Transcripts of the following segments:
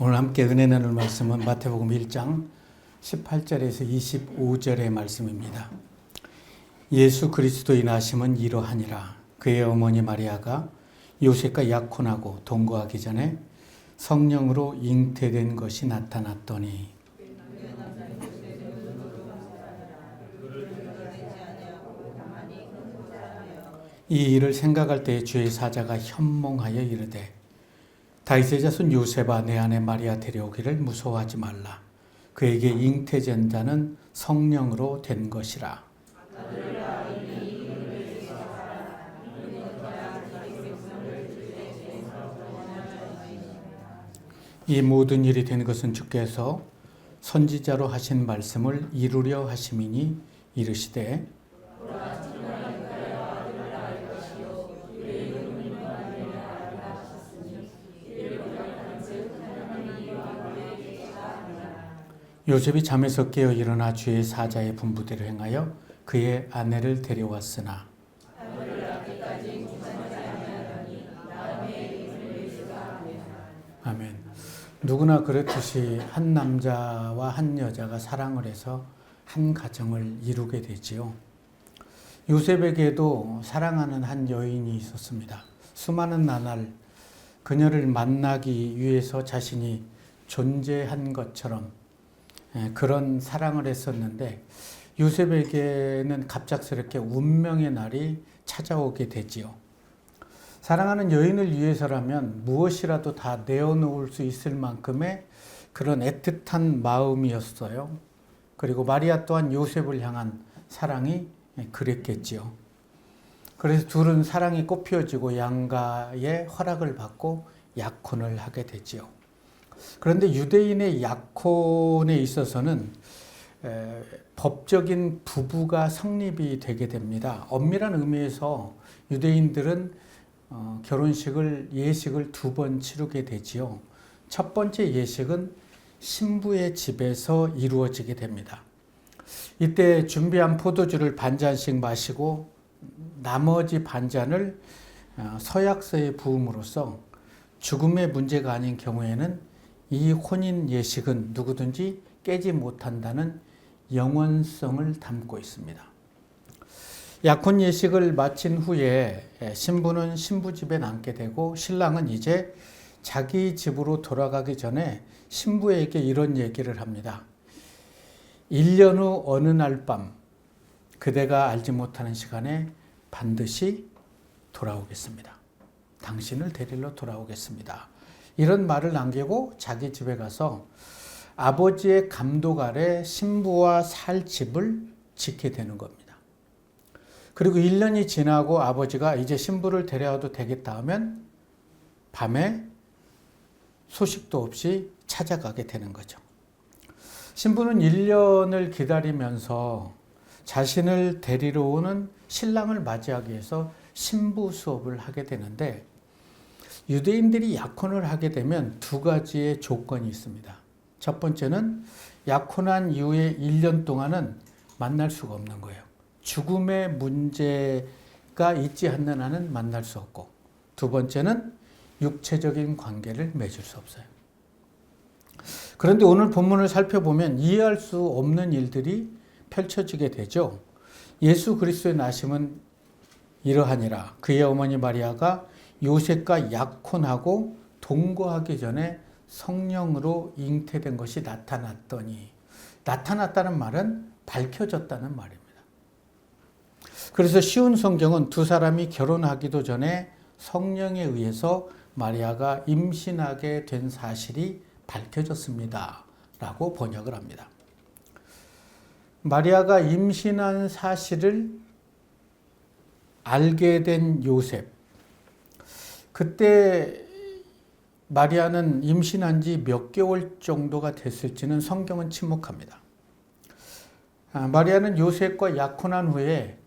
오늘 함께 은혜 나눌 말씀은 마태복음 1장 18절에서 25절의 말씀입니다. 예수 그리스도의 나심은 이러하니라. 그의 어머니 마리아가 요셉과 약혼하고 동거하기 전에 성령으로 잉태된 것이 나타났더니 이 일을 생각할 때 주의 사자가 현몽하여 이르되 다윗의 자손 요셉아 내 아내 마리아 데려오기를 무서워하지 말라. 그에게 잉태된 자는 성령으로 된 것이라. 이 모든 일이 된 것은 주께서 선지자로 하신 말씀을 이루려 하심이니 이르시되 요셉이 잠에서 깨어 일어나 주의 사자의 분부대로 행하여 그의 아내를 데려왔으나 아멘. 누구나 그렇듯이 한 남자와 한 여자가 사랑을 해서 한 가정을 이루게 되지요. 요셉에게도 사랑하는 한 여인이 있었습니다. 수많은 나날 그녀를 만나기 위해서 자신이 존재한 것처럼 그런 사랑을 했었는데 요셉에게는 갑작스럽게 운명의 날이 찾아오게 되지요. 사랑하는 여인을 위해서라면 무엇이라도 다 내어놓을 수 있을 만큼의 그런 애틋한 마음이었어요. 그리고 마리아 또한 요셉을 향한 사랑이 그랬겠지요. 그래서 둘은 사랑이 꽃피워지고 양가의 허락을 받고 약혼을 하게 되지요. 그런데 유대인의 약혼에 있어서는 법적인 부부가 성립이 되게 됩니다. 엄밀한 의미에서 유대인들은 예식을 두 번 치르게 되지요. 첫 번째 예식은 신부의 집에서 이루어지게 됩니다. 이때 준비한 포도주를 반잔씩 마시고 나머지 반잔을 서약서에 부음으로써 죽음의 문제가 아닌 경우에는 이 혼인 예식은 누구든지 깨지 못한다는 영원성을 담고 있습니다. 약혼 예식을 마친 후에 신부는 신부 집에 남게 되고 신랑은 이제 자기 집으로 돌아가기 전에 신부에게 이런 얘기를 합니다. 1년 후 어느 날 밤 그대가 알지 못하는 시간에 반드시 돌아오겠습니다. 당신을 데리러 돌아오겠습니다. 이런 말을 남기고 자기 집에 가서 아버지의 감독 아래 신부와 살 집을 짓게 되는 겁니다. 그리고 1년이 지나고 아버지가 이제 신부를 데려와도 되겠다 하면 밤에 소식도 없이 찾아가게 되는 거죠. 신부는 1년을 기다리면서 자신을 데리러 오는 신랑을 맞이하기 위해서 신부 수업을 하게 되는데 유대인들이 약혼을 하게 되면 두 가지의 조건이 있습니다. 첫 번째는 약혼한 이후에 1년 동안은 만날 수가 없는 거예요. 죽음의 문제가 있지 않는 한은 만날 수 없고, 두 번째는 육체적인 관계를 맺을 수 없어요. 그런데 오늘 본문을 살펴보면 이해할 수 없는 일들이 펼쳐지게 되죠. 예수 그리스도의 나심은 이러하니라. 그의 어머니 마리아가 요셉과 약혼하고 동거하기 전에 성령으로 잉태된 것이 나타났더니, 나타났다는 말은 밝혀졌다는 말입니다. 그래서 쉬운 성경은 두 사람이 결혼하기도 전에 성령에 의해서 마리아가 임신하게 된 사실이 밝혀졌습니다 라고 번역을 합니다. 마리아가 임신한 사실을 알게 된 요셉, 그때 마리아는 임신한 지 몇 개월 정도가 됐을지는 성경은 침묵합니다. 마리아는 요셉과 약혼한 후에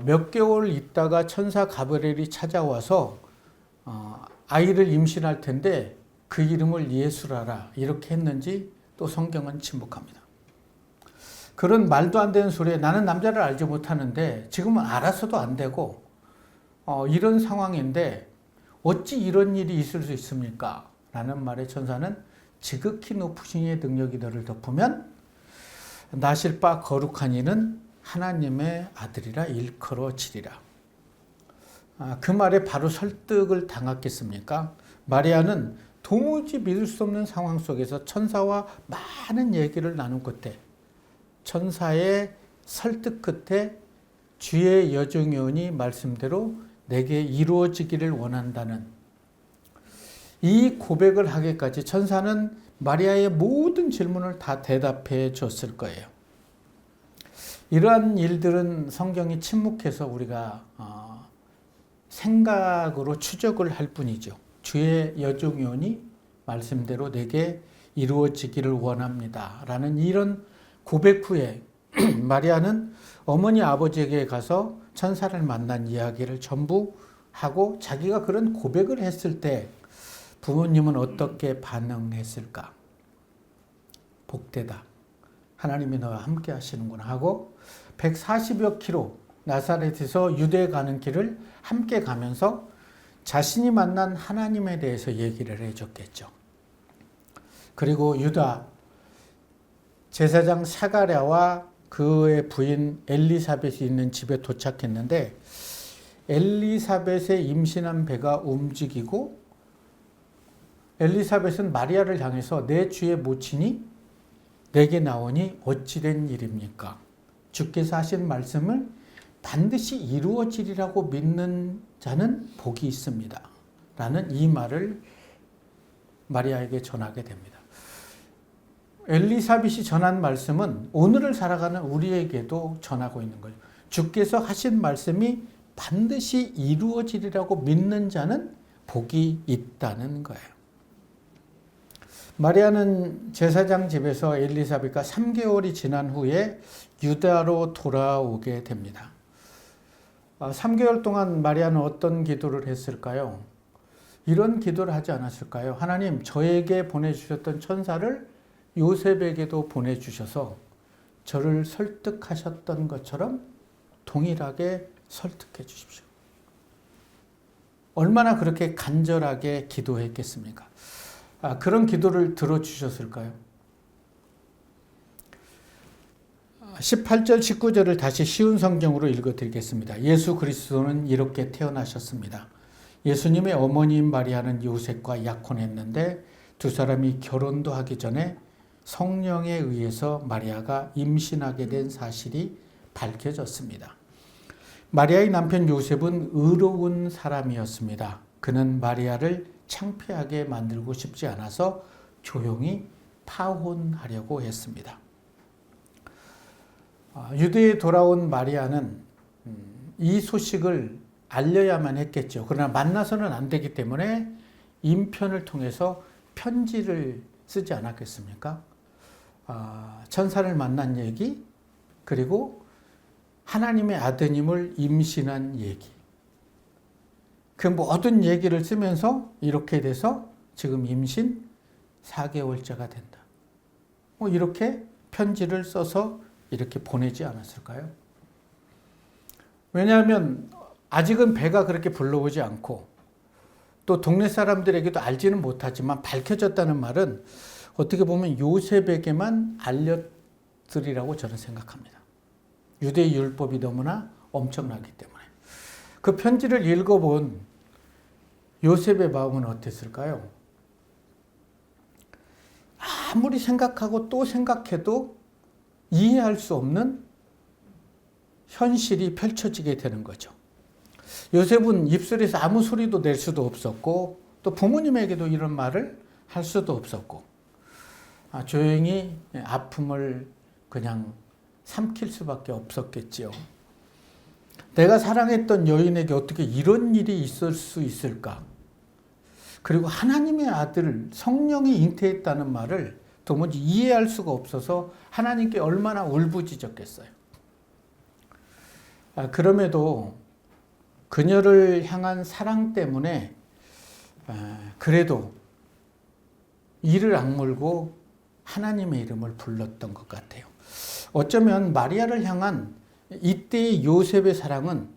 몇 개월 있다가 천사 가브리엘이 찾아와서 아이를 임신할 텐데 그 이름을 예수라라 이렇게 했는지 또 성경은 침묵합니다. 그런 말도 안 되는 소리에 나는 남자를 알지 못하는데 지금은 알아서도 안 되고 이런 상황인데 어찌 이런 일이 있을 수 있습니까? 라는 말에 천사는 지극히 높으신 이의 능력이 너를 덮으면 나실 바 거룩한 이는 하나님의 아들이라 일컬어지리라. 그 말에 바로 설득을 당했겠습니까? 마리아는 도무지 믿을 수 없는 상황 속에서 천사와 많은 얘기를 나눈 끝에, 천사의 설득 끝에 주의 여종이오니 말씀대로 내게 이루어지기를 원한다는 이 고백을 하기까지 천사는 마리아의 모든 질문을 다 대답해 줬을 거예요. 이러한 일들은 성경이 침묵해서 우리가 생각으로 추적을 할 뿐이죠. 주의 여종이오니 말씀대로 내게 이루어지기를 원합니다. 라는 이런 고백 후에 마리아는 어머니 아버지에게 가서 천사를 만난 이야기를 전부 하고 자기가 그런 고백을 했을 때 부모님은 어떻게 반응했을까? 복되다. 하나님이 너와 함께 하시는구나 하고 140여 킬로 나사렛에서 유대에 가는 길을 함께 가면서 자신이 만난 하나님에 대해서 얘기를 해줬겠죠. 그리고 유다 제사장 사가랴와 그의 부인 엘리사벳이 있는 집에 도착했는데 엘리사벳의 임신한 배가 움직이고 엘리사벳은 마리아를 향해서 내 주의 모친이 내게 나오니 어찌된 일입니까? 주께서 하신 말씀을 반드시 이루어지리라고 믿는 자는 복이 있습니다. 라는 이 말을 마리아에게 전하게 됩니다. 엘리사벳이 전한 말씀은 오늘을 살아가는 우리에게도 전하고 있는 거예요. 주께서 하신 말씀이 반드시 이루어지리라고 믿는 자는 복이 있다는 거예요. 마리아는 제사장 집에서 엘리사벳과 3개월이 지난 후에 유다로 돌아오게 됩니다. 3개월 동안 마리아는 어떤 기도를 했을까요? 이런 기도를 하지 않았을까요? 하나님, 저에게 보내주셨던 천사를 요셉에게도 보내주셔서 저를 설득하셨던 것처럼 동일하게 설득해 주십시오. 얼마나 그렇게 간절하게 기도했겠습니까? 그런 기도를 들어주셨을까요? 18절, 19절을 다시 쉬운 성경으로 읽어드리겠습니다. 예수 그리스도는 이렇게 태어나셨습니다. 예수님의 어머니인 마리아는 요셉과 약혼했는데 두 사람이 결혼도 하기 전에 성령에 의해서 마리아가 임신하게 된 사실이 밝혀졌습니다. 마리아의 남편 요셉은 의로운 사람이었습니다. 그는 마리아를 창피하게 만들고 싶지 않아서 조용히 파혼하려고 했습니다. 유대에 돌아온 마리아는 이 소식을 알려야만 했겠죠. 그러나 만나서는 안 되기 때문에 인편을 통해서 편지를 쓰지 않았겠습니까? 천사를 만난 얘기, 그리고 하나님의 아드님을 임신한 얘기. 그 모든 얘기를 쓰면서 이렇게 돼서 지금 임신 4개월째가 된다. 이렇게 편지를 써서 이렇게 보내지 않았을까요? 왜냐하면 아직은 배가 그렇게 불러오지 않고 또 동네 사람들에게도 알지는 못하지만 밝혀졌다는 말은 어떻게 보면 요셉에게만 알려드리라고 저는 생각합니다. 유대의 율법이 너무나 엄청나기 때문에. 그 편지를 읽어본 요셉의 마음은 어땠을까요? 아무리 생각하고 또 생각해도 이해할 수 없는 현실이 펼쳐지게 되는 거죠. 요셉은 입술에서 아무 소리도 낼 수도 없었고 또 부모님에게도 이런 말을 할 수도 없었고 조용히 아픔을 그냥 삼킬 수밖에 없었겠지요. 내가 사랑했던 여인에게 어떻게 이런 일이 있을 수 있을까? 그리고 하나님의 아들 성령이 잉태했다는 말을 도무지 이해할 수가 없어서 하나님께 얼마나 울부짖었겠어요. 그럼에도 그녀를 향한 사랑 때문에 그래도 이를 악물고 하나님의 이름을 불렀던 것 같아요. 어쩌면 마리아를 향한 이때의 요셉의 사랑은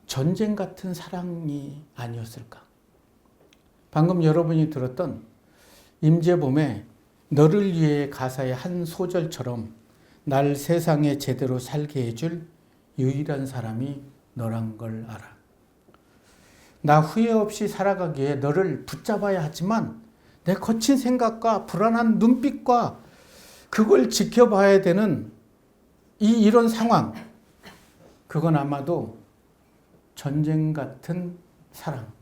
전쟁 같은 사랑이 아니었을까? 방금 여러분이 들었던 임재범의 너를 위해 가사의 한 소절처럼 날 세상에 제대로 살게 해줄 유일한 사람이 너란 걸 알아. 나 후회 없이 살아가기에 너를 붙잡아야 하지만 내 거친 생각과 불안한 눈빛과 그걸 지켜봐야 되는 이런 상황, 그건 아마도 전쟁 같은 사랑.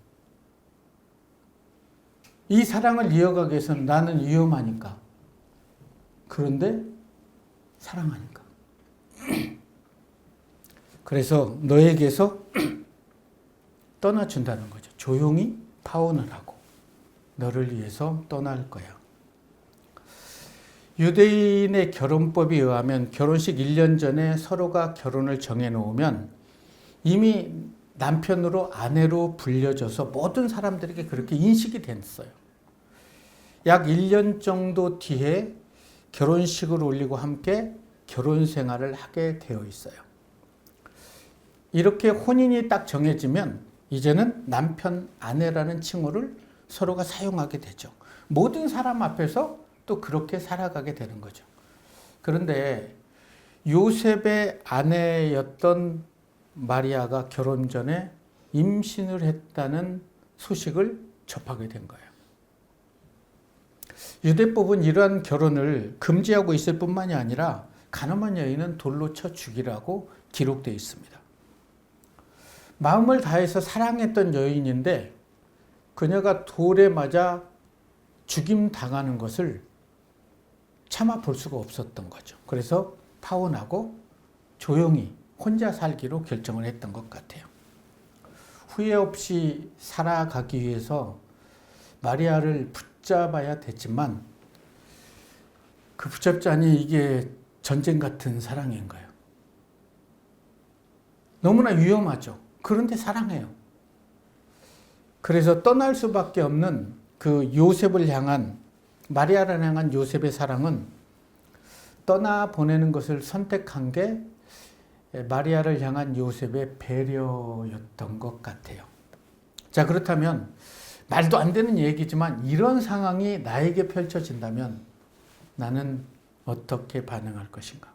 이 사랑을 이어가기 위해서는 나는 위험하니까. 그런데 사랑하니까. 그래서 너에게서 떠나준다는 거죠. 조용히 파혼을 하고 너를 위해서 떠날 거야. 유대인의 결혼법에 의하면 결혼식 1년 전에 서로가 결혼을 정해놓으면 이미 남편으로 아내로 불려져서 모든 사람들에게 그렇게 인식이 됐어요. 약 1년 정도 뒤에 결혼식을 올리고 함께 결혼 생활을 하게 되어 있어요. 이렇게 혼인이 딱 정해지면 이제는 남편, 아내라는 칭호를 서로가 사용하게 되죠. 모든 사람 앞에서 또 그렇게 살아가게 되는 거죠. 그런데 요셉의 아내였던 마리아가 결혼 전에 임신을 했다는 소식을 접하게 된 거예요. 유대법은 이러한 결혼을 금지하고 있을 뿐만이 아니라 간음한 여인은 돌로 쳐 죽이라고 기록되어 있습니다. 마음을 다해서 사랑했던 여인인데 그녀가 돌에 맞아 죽임 당하는 것을 참아 볼 수가 없었던 거죠. 그래서 파혼하고 조용히 혼자 살기로 결정을 했던 것 같아요. 후회 없이 살아가기 위해서 마리아를 붙잡아야 됐지만 그 붙잡자니 이게 전쟁 같은 사랑인 거예요. 너무나 위험하죠. 그런데 사랑해요. 그래서 떠날 수밖에 없는 그 요셉을 향한, 마리아를 향한 요셉의 사랑은 떠나보내는 것을 선택한 게 마리아를 향한 요셉의 배려였던 것 같아요. 자, 그렇다면 말도 안 되는 얘기지만 이런 상황이 나에게 펼쳐진다면 나는 어떻게 반응할 것인가?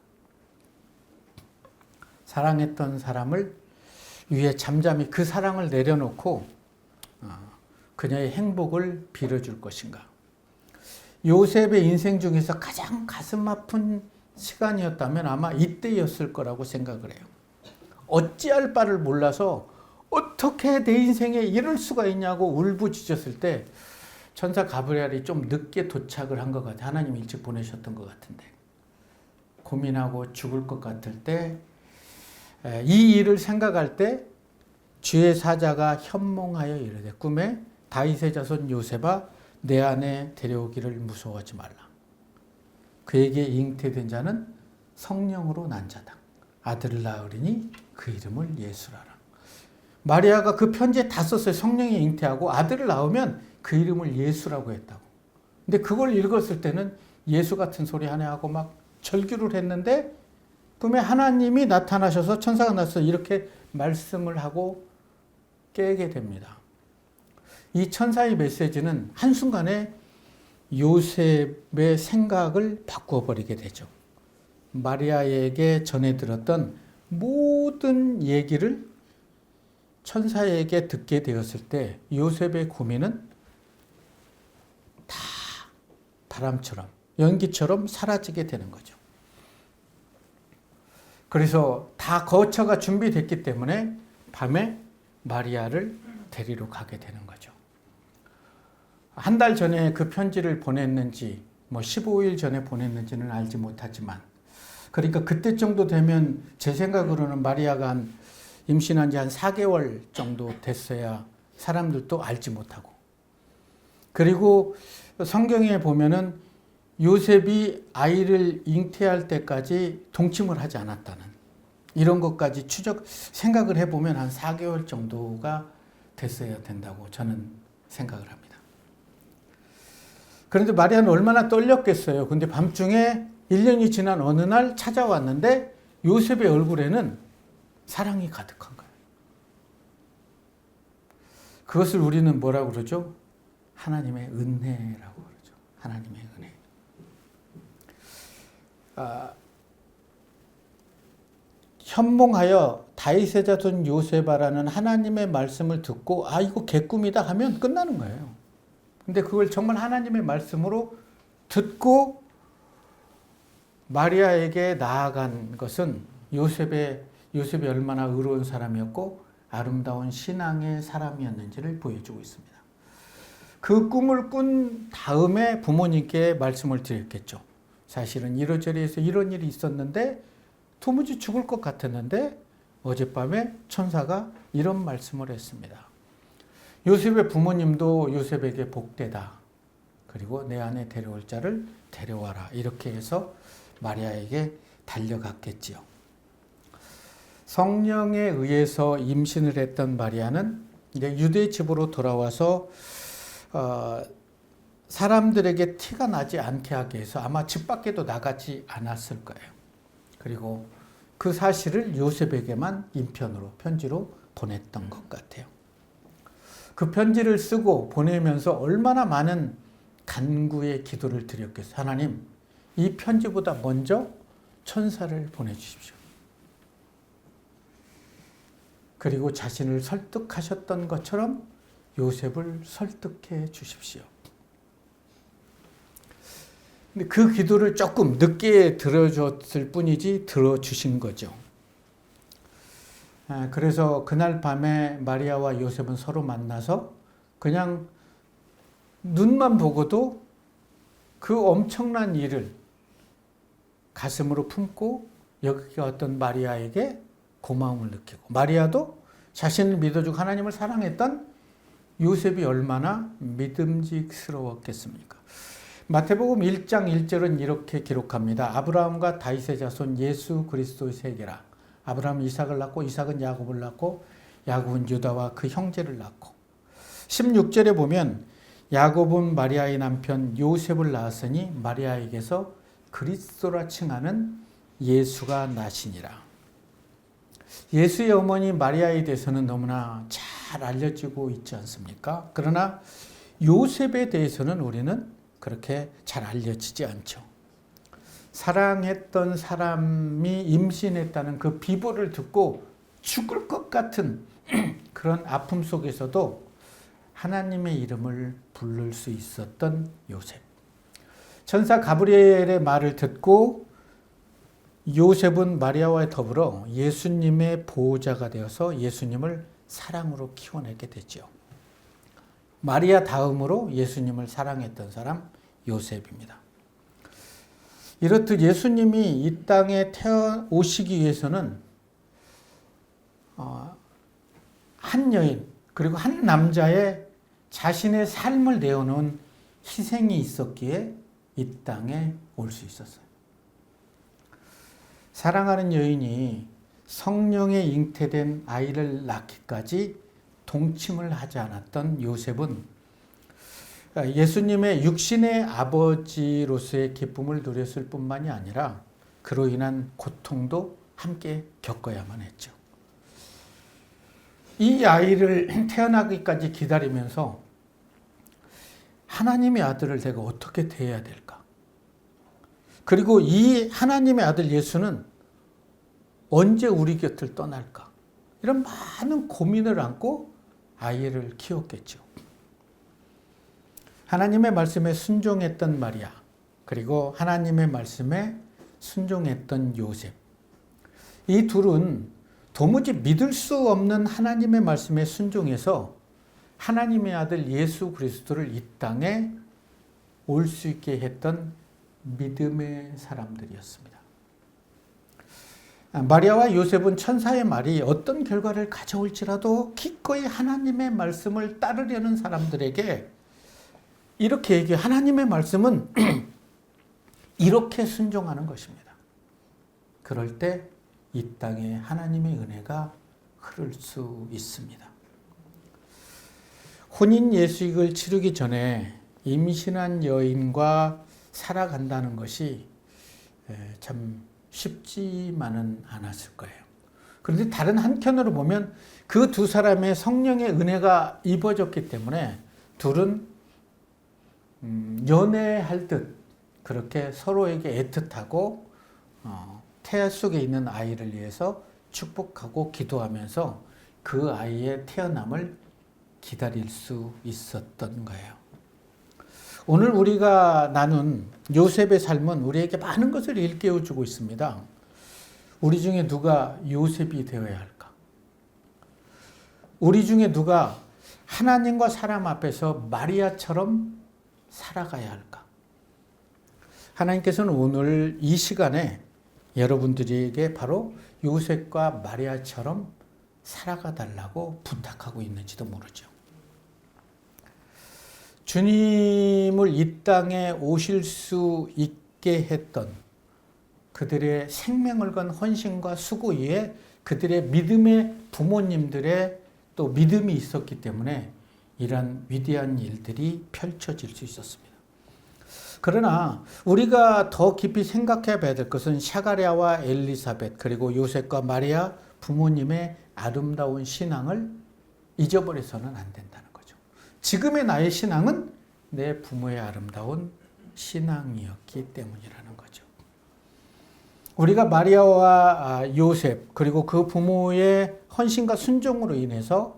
사랑했던 사람을 위해 잠잠히 그 사랑을 내려놓고 그녀의 행복을 빌어줄 것인가? 요셉의 인생 중에서 가장 가슴 아픈 시간이었다면 아마 이때였을 거라고 생각을 해요. 어찌할 바를 몰라서 어떻게 내 인생에 이럴 수가 있냐고 울부짖었을 때 천사 가브리엘이 좀 늦게 도착을 한 것 같아요. 하나님 일찍 보내셨던 것 같은데. 고민하고 죽을 것 같을 때, 이 일을 생각할 때 주의 사자가 현몽하여 이르되 꿈에 다윗의 자손 요셉아 내 안에 데려오기를 무서워하지 말라. 그에게 잉태된 자는 성령으로 난 자다. 아들을 낳으리니 그 이름을 예수라라. 마리아가 그 편지에 다 썼어요. 성령이 잉태하고 아들을 낳으면 그 이름을 예수라고 했다고. 근데 그걸 읽었을 때는 예수 같은 소리 하네 하고 막 절규를 했는데 꿈에 하나님이 나타나셔서 천사가 나서 이렇게 말씀을 하고 깨게 됩니다. 이 천사의 메시지는 한순간에 요셉의 생각을 바꾸어버리게 되죠. 마리아에게 전해 들었던 모든 얘기를 천사에게 듣게 되었을 때 요셉의 고민은 다 바람처럼, 연기처럼 사라지게 되는 거죠. 그래서 다 거처가 준비됐기 때문에 밤에 마리아를 데리러 가게 되는 거죠. 한 달 전에 그 편지를 보냈는지 15일 전에 보냈는지는 알지 못하지만, 그러니까 그때 정도 되면 제 생각으로는 마리아가 임신한 지 한 4개월 정도 됐어야 사람들도 알지 못하고, 그리고 성경에 보면은 요셉이 아이를 잉태할 때까지 동침을 하지 않았다는 이런 것까지 생각을 해보면 한 4개월 정도가 됐어야 된다고 저는 생각을 합니다. 그런데 마리아는 얼마나 떨렸겠어요. 근데 밤중에 1년이 지난 어느 날 찾아왔는데 요셉의 얼굴에는 사랑이 가득한 거예요. 그것을 우리는 뭐라고 그러죠? 하나님의 은혜라고 그러죠. 하나님의 은혜. 현몽하여 다윗의 자손 요셉아라는 하나님의 말씀을 듣고 이거 개꿈이다 하면 끝나는 거예요. 근데 그걸 정말 하나님의 말씀으로 듣고 마리아에게 나아간 것은 요셉이 얼마나 의로운 사람이었고 아름다운 신앙의 사람이었는지를 보여주고 있습니다. 그 꿈을 꾼 다음에 부모님께 말씀을 드렸겠죠. 사실은 이러저러해서 이런 일이 있었는데 도무지 죽을 것 같았는데 어젯밤에 천사가 이런 말씀을 했습니다. 요셉의 부모님도 요셉에게 복되다. 그리고 내 안에 데려올 자를 데려와라. 이렇게 해서 마리아에게 달려갔겠지요. 성령에 의해서 임신을 했던 마리아는 이제 유대 집으로 돌아와서 사람들에게 티가 나지 않게 하기 위해서 아마 집 밖에도 나가지 않았을 거예요. 그리고 그 사실을 요셉에게만 인편으로 편지로 보냈던 것 같아요. 그 편지를 쓰고 보내면서 얼마나 많은 간구의 기도를 드렸겠어요. 하나님, 이 편지보다 먼저 천사를 보내주십시오. 그리고 자신을 설득하셨던 것처럼 요셉을 설득해 주십시오. 근데 그 기도를 조금 늦게 들어줬을 뿐이지 들어주신 거죠. 그래서 그날 밤에 마리아와 요셉은 서로 만나서 그냥 눈만 보고도 그 엄청난 일을 가슴으로 품고 여기 왔던 마리아에게 고마움을 느끼고, 마리아도 자신을 믿어주고 하나님을 사랑했던 요셉이 얼마나 믿음직스러웠겠습니까? 마태복음 1장 1절은 이렇게 기록합니다. 아브라함과 다윗의 자손 예수 그리스도의 세계라. 아브라함은 이삭을 낳고 이삭은 야곱을 낳고 야곱은 유다와 그 형제를 낳고, 16절에 보면 야곱은 마리아의 남편 요셉을 낳았으니 마리아에게서 그리스도라 칭하는 예수가 나시니라. 예수의 어머니 마리아에 대해서는 너무나 잘 알려지고 있지 않습니까? 그러나 요셉에 대해서는 우리는 그렇게 잘 알려지지 않죠. 사랑했던 사람이 임신했다는 그 비보를 듣고 죽을 것 같은 그런 아픔 속에서도 하나님의 이름을 부를 수 있었던 요셉. 천사 가브리엘의 말을 듣고 요셉은 마리아와 더불어 예수님의 보호자가 되어서 예수님을 사랑으로 키워내게 되죠. 마리아 다음으로 예수님을 사랑했던 사람 요셉입니다. 이렇듯 예수님이 이 땅에 오시기 위해서는 한 여인 그리고 한 남자의 자신의 삶을 내어놓은 희생이 있었기에 이 땅에 올 수 있었어요. 사랑하는 여인이 성령에 잉태된 아이를 낳기까지 동침을 하지 않았던 요셉은 예수님의 육신의 아버지로서의 기쁨을 누렸을 뿐만이 아니라 그로 인한 고통도 함께 겪어야만 했죠. 이 아이를 태어나기까지 기다리면서 하나님의 아들을 내가 어떻게 대해야 될까? 그리고 이 하나님의 아들 예수는 언제 우리 곁을 떠날까? 이런 많은 고민을 안고 아이를 키웠겠죠. 하나님의 말씀에 순종했던 마리아, 그리고 하나님의 말씀에 순종했던 요셉. 이 둘은 도무지 믿을 수 없는 하나님의 말씀에 순종해서 하나님의 아들 예수 그리스도를 이 땅에 올 수 있게 했던 믿음의 사람들이었습니다. 마리아와 요셉은 천사의 말이 어떤 결과를 가져올지라도 기꺼이 하나님의 말씀을 따르려는 사람들에게 이렇게 얘기해요. 하나님의 말씀은 이렇게 순종하는 것입니다. 그럴 때 이 땅에 하나님의 은혜가 흐를 수 있습니다. 혼인 예식을 치르기 전에 임신한 여인과 살아간다는 것이 참 쉽지만은 않았을 거예요. 그런데 다른 한편으로 보면 그 두 사람의 성령의 은혜가 입어졌기 때문에 둘은 연애할 듯 그렇게 서로에게 애틋하고 태아 속에 있는 아이를 위해서 축복하고 기도하면서 그 아이의 태어남을 기다릴 수 있었던 거예요. 오늘 우리가 나눈 요셉의 삶은 우리에게 많은 것을 일깨워주고 있습니다. 우리 중에 누가 요셉이 되어야 할까? 우리 중에 누가 하나님과 사람 앞에서 마리아처럼 살아가야 할까? 하나님께서는 오늘 이 시간에 여러분들에게 바로 요셉과 마리아처럼 살아가 달라고 부탁하고 있는지도 모르죠. 주님을 이 땅에 오실 수 있게 했던 그들의 생명을 건 헌신과 수고 위에 그들의 믿음의 부모님들의 또 믿음이 있었기 때문에 이러한 위대한 일들이 펼쳐질 수 있었습니다. 그러나 우리가 더 깊이 생각해 봐야 될 것은 샤가랴와 엘리사벳 그리고 요셉과 마리아 부모님의 아름다운 신앙을 잊어버려서는 안 된다는 거죠. 지금의 나의 신앙은 내 부모의 아름다운 신앙이었기 때문이라는 거죠. 우리가 마리아와 요셉 그리고 그 부모의 헌신과 순종으로 인해서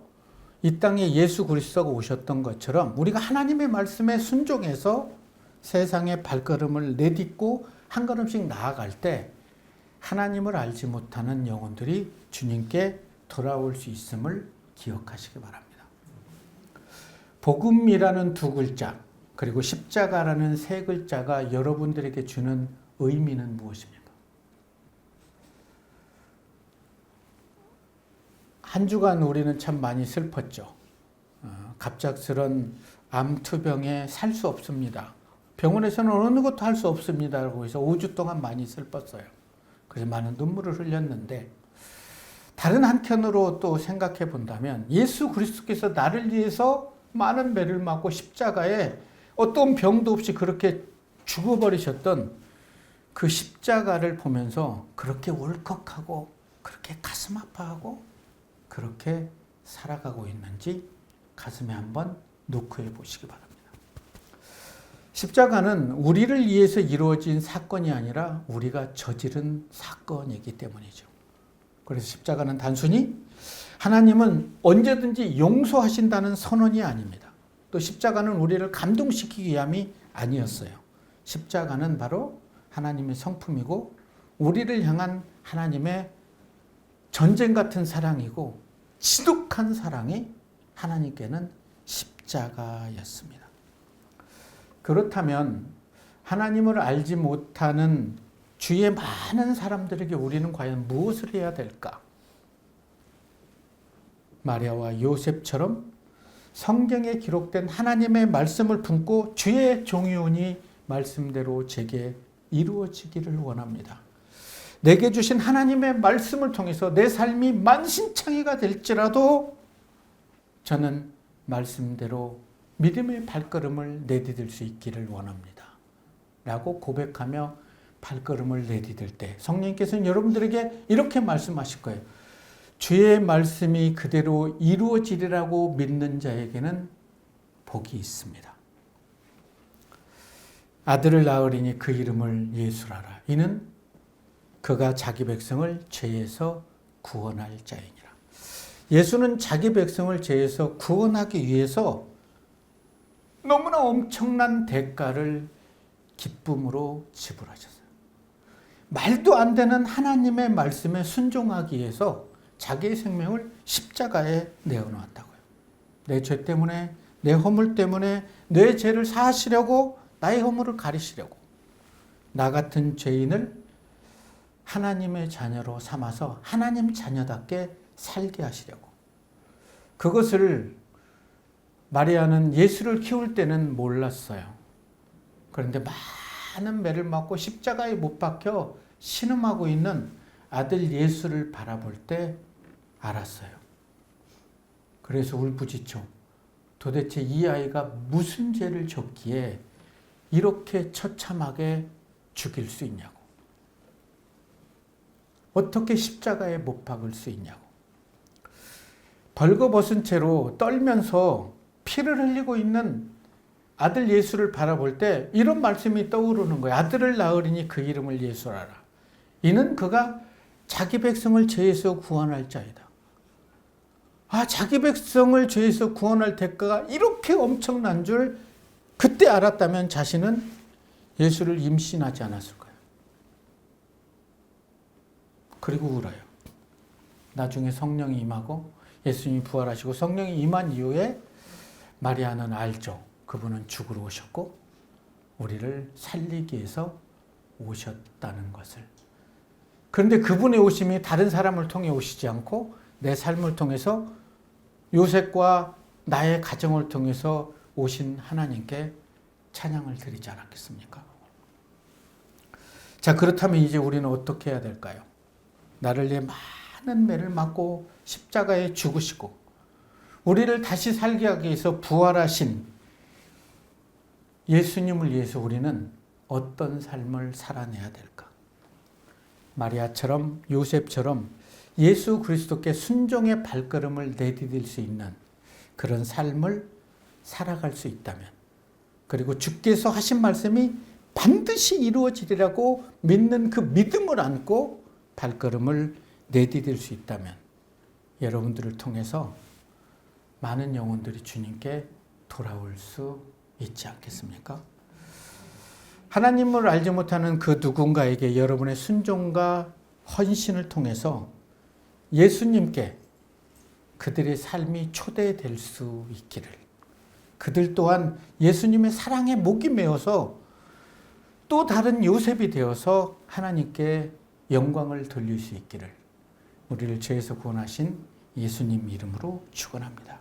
이 땅에 예수 그리스도가 오셨던 것처럼 우리가 하나님의 말씀에 순종해서 세상의 발걸음을 내딛고 한 걸음씩 나아갈 때 하나님을 알지 못하는 영혼들이 주님께 돌아올 수 있음을 기억하시기 바랍니다. 복음이라는 두 글자 그리고 십자가라는 세 글자가 여러분들에게 주는 의미는 무엇입니까? 한 주간 우리는 참 많이 슬펐죠. 갑작스런 암투병에 살 수 없습니다. 병원에서는 어느 것도 할 수 없습니다라고 해서 5주 동안 많이 슬펐어요. 그래서 많은 눈물을 흘렸는데 다른 한편으로 또 생각해 본다면 예수 그리스도께서 나를 위해서 많은 매를 맞고 십자가에 어떤 병도 없이 그렇게 죽어버리셨던 그 십자가를 보면서 그렇게 울컥하고 그렇게 가슴 아파하고 그렇게 살아가고 있는지 가슴에 한번 노크해 보시기 바랍니다. 십자가는 우리를 위해서 이루어진 사건이 아니라 우리가 저지른 사건이기 때문이죠. 그래서 십자가는 단순히 하나님은 언제든지 용서하신다는 선언이 아닙니다. 또 십자가는 우리를 감동시키기 위함이 아니었어요. 십자가는 바로 하나님의 성품이고 우리를 향한 하나님의 전쟁 같은 사랑이고 지독한 사랑이 하나님께는 십자가였습니다. 그렇다면 하나님을 알지 못하는 주위의 많은 사람들에게 우리는 과연 무엇을 해야 될까? 마리아와 요셉처럼 성경에 기록된 하나님의 말씀을 품고 주의 종이오니 말씀대로 제게 이루어지기를 원합니다. 내게 주신 하나님의 말씀을 통해서 내 삶이 만신창이가 될지라도 저는 말씀대로 믿음의 발걸음을 내디딜 수 있기를 원합니다. 라고 고백하며 발걸음을 내디딜 때 성령님께서는 여러분들에게 이렇게 말씀하실 거예요. 주의 말씀이 그대로 이루어지리라고 믿는 자에게는 복이 있습니다. 아들을 낳으리니 그 이름을 예수라라. 이는 그가 자기 백성을 죄에서 구원할 자이니라. 예수는 자기 백성을 죄에서 구원하기 위해서 너무나 엄청난 대가를 기쁨으로 지불하셨어요. 말도 안 되는 하나님의 말씀에 순종하기 위해서 자기의 생명을 십자가에 내어놓았다고요. 내 죄 때문에, 내 허물 때문에 내 죄를 사하시려고, 나의 허물을 가리시려고, 나 같은 죄인을 하나님의 자녀로 삼아서 하나님 자녀답게 살게 하시려고. 그것을 마리아는 예수를 키울 때는 몰랐어요. 그런데 많은 매를 맞고 십자가에 못 박혀 신음하고 있는 아들 예수를 바라볼 때 알았어요. 그래서 울부짖죠. 도대체 이 아이가 무슨 죄를 졌기에 이렇게 처참하게 죽일 수 있냐고. 어떻게 십자가에 못 박을 수 있냐고. 벌거벗은 채로 떨면서 피를 흘리고 있는 아들 예수를 바라볼 때 이런 말씀이 떠오르는 거예요. 아들을 낳으리니 그 이름을 예수라라. 이는 그가 자기 백성을 죄에서 구원할 자이다. 자기 백성을 죄에서 구원할 대가가 이렇게 엄청난 줄 그때 알았다면 자신은 예수를 임신하지 않았을 거예요. 그리고 울어요. 나중에 성령이 임하고 예수님이 부활하시고 성령이 임한 이후에 마리아는 알죠. 그분은 죽으러 오셨고 우리를 살리기 위해서 오셨다는 것을. 그런데 그분의 오심이 다른 사람을 통해 오시지 않고 내 삶을 통해서 요셉과 나의 가정을 통해서 오신 하나님께 찬양을 드리지 않았겠습니까? 자, 그렇다면 이제 우리는 어떻게 해야 될까요? 나를 위해 많은 매를 맞고 십자가에 죽으시고 우리를 다시 살게 하기 위해서 부활하신 예수님을 위해서 우리는 어떤 삶을 살아내야 될까? 마리아처럼 요셉처럼 예수 그리스도께 순종의 발걸음을 내디딜 수 있는 그런 삶을 살아갈 수 있다면, 그리고 주께서 하신 말씀이 반드시 이루어지리라고 믿는 그 믿음을 안고 발걸음을 내디딜 수 있다면 여러분들을 통해서 많은 영혼들이 주님께 돌아올 수 있지 않겠습니까? 하나님을 알지 못하는 그 누군가에게 여러분의 순종과 헌신을 통해서 예수님께 그들의 삶이 초대될 수 있기를, 그들 또한 예수님의 사랑에 목이 메어서 또 다른 요셉이 되어서 하나님께 영광을 돌릴 수 있기를 우리를 죄에서 구원하신 예수님 이름으로 축원합니다.